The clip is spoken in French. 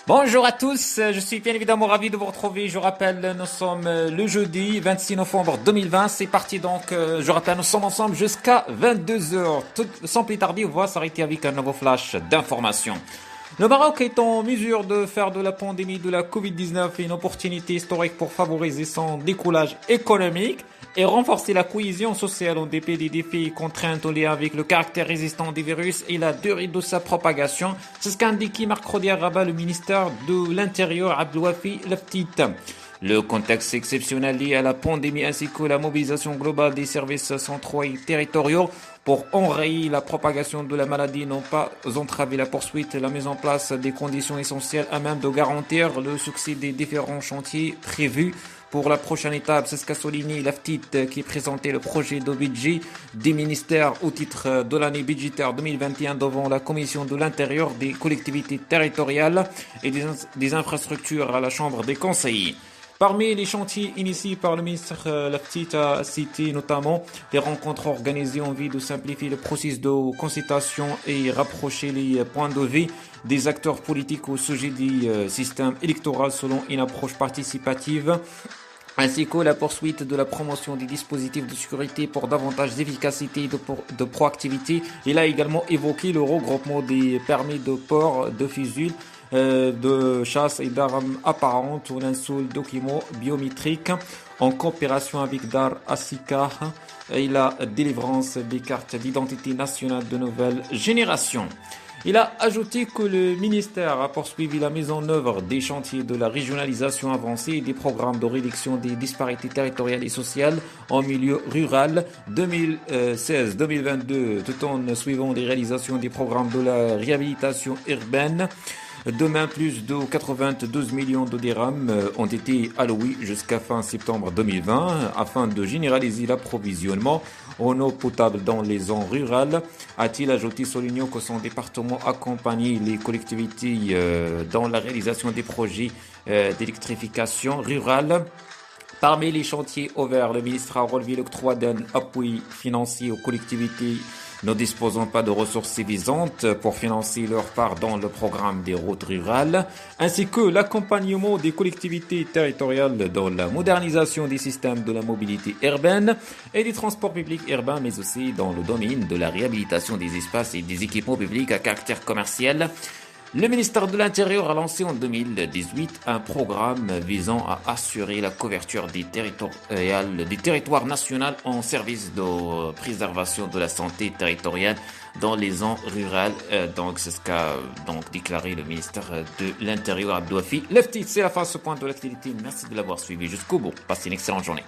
Bonjour à tous, je suis bien évidemment ravi de vous retrouver. Je rappelle, nous sommes le jeudi 26 novembre 2020. C'est parti donc, je rappelle, nous sommes ensemble jusqu'à 22 heures. Sans plus tarder, on va s'arrêter avec un nouveau flash d'informations. Le Maroc est en mesure de faire de la pandémie de la Covid-19 une opportunité historique pour favoriser son décollage économique et renforcer la cohésion sociale en dépit des défis et contraintes liés avec le caractère résistant des virus et la durée de sa propagation. C'est ce qu'a indiqué mercredi à Rabat le ministère de l'Intérieur Abdouafi Laftit. Le contexte exceptionnel lié à la pandémie ainsi que la mobilisation globale des services centraux et territoriaux pour enrayer la propagation de la maladie n'ont pas entravé la poursuite et la mise en place des conditions essentielles à même de garantir le succès des différents chantiers prévus pour la prochaine étape. C'est ce qu'a souligné Laftit qui présentait le projet de budget des ministères au titre de l'année budgétaire 2021 devant la commission de l'intérieur des collectivités territoriales et des infrastructures à la Chambre des conseillers. Parmi les chantiers initiés par le ministre Laftit a cité notamment les rencontres organisées en vue de simplifier le processus de consultation et rapprocher les points de vue des acteurs politiques au sujet du système électoral selon une approche participative, ainsi que la poursuite de la promotion des dispositifs de sécurité pour davantage d'efficacité et de proactivité. Il a également évoqué le regroupement des permis de port de fusil de chasse et d'armes apparentes ou d'un seul document biométrique en coopération avec Dar Asika et la délivrance des cartes d'identité nationale de nouvelle génération. Il a ajouté que le ministère a poursuivi la mise en œuvre des chantiers de la régionalisation avancée et des programmes de réduction des disparités territoriales et sociales en milieu rural 2016-2022, tout en suivant les réalisations des programmes de la réhabilitation urbaine. Demain, plus de 92 millions de dirhams ont été alloués jusqu'à fin septembre 2020 afin de généraliser l'approvisionnement en eau potable dans les zones rurales, a-t-il ajouté, soulignant que son département accompagne les collectivités dans la réalisation des projets d'électrification rurale. Parmi les chantiers ouverts, le ministre a relevé l'octroi d'un appui financier aux collectivités ne disposant pas de ressources suffisantes pour financer leur part dans le programme des routes rurales, ainsi que l'accompagnement des collectivités territoriales dans la modernisation des systèmes de la mobilité urbaine et des transports publics urbains, mais aussi dans le domaine de la réhabilitation des espaces et des équipements publics à caractère commercial. Le ministère de l'Intérieur a lancé en 2018 un programme visant à assurer la couverture des territoires nationaux en service de préservation de la santé territoriale dans les zones rurales. Donc, c'est ce qu'a déclaré le ministère de l'Intérieur Abdouafi Laftit. C'est la fin de ce point de l'actualité. Merci de l'avoir suivi jusqu'au bout. Passez une excellente journée.